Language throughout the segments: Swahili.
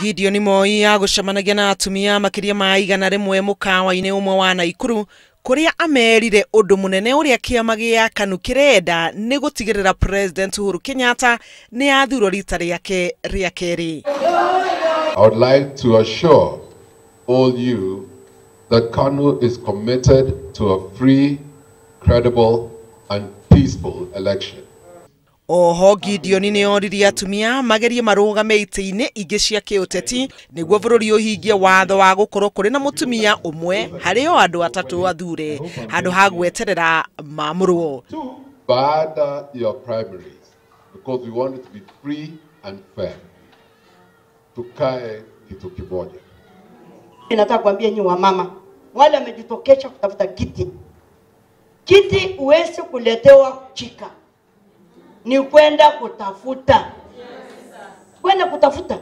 Gideon Moi agucemanagia na atumia makiria ma 100 mukawa-ini umwe wa Naikuru kuria amerire undu munene uria kiama gia KANU kirenda ni gutigirira President Uhuru Kenyatta ni athuro rita riake ria keri. I would like to assure all you that KANU is committed to a free, credible and peaceful election. Oho Gideon ni oririe atumia magerie marugame ite-ini ingi cia kiuteti niguo bururi uhingie watho wa gukorwo kuri na mutumia umwe hario andu atatu athure handu ha gweterera mamurwo. Baada your primaries, because we want it to be free and fair. Tukae kitu kimoja. Nataka kuambia nyinyi wa mama wale wamejitokesha kutafuta kiti uweze kuletewa chika. Ni kwenda kutafuta. Kwenda kutafuta.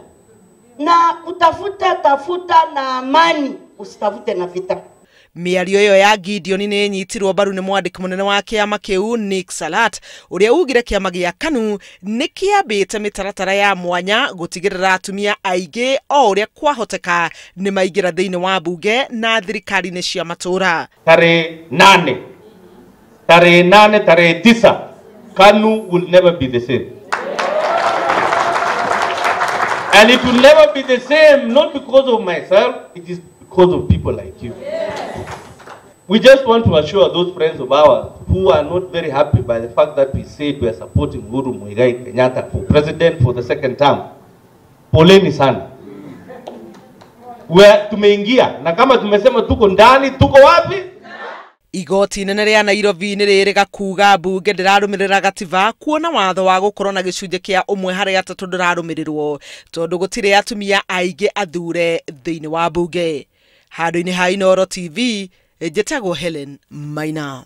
Na kutafuta tafuta na amani, usitafute na vita. Miario yo ya Gideon ni nyitirwo baru ni mwandiki munene wa kiama kiu Nick Salat uria ugire kiama gia KANU ni kiambite mitaratara ya mwanya gutigirira atumia aige o uria kwahoteka ni maigira thiini wa bunge na thirikari ni cia matura. Tarehe 8 tarehe 9 KANU will never be the same. And it will never be the same, not because of myself, it is because of people like you. We just want to assure those friends of ours who are not very happy by the fact that we said we are supporting Uhuru Muigai Kenyatta for president for the second term. Poleni sana. Tumeingia na kama tumesema tuko ndani, tuko wapi? Igoti nene ria Nairobi ni ririga kuga bunge ndirarumirira gatiba kuona watho wa gukorwo na gicunje kia 1/3 ndirarumirirwo tondu gutire atumia aige athure thiini wa bunge. Handu-ini ha Inooro TV, njĩtagwo Helen Maina.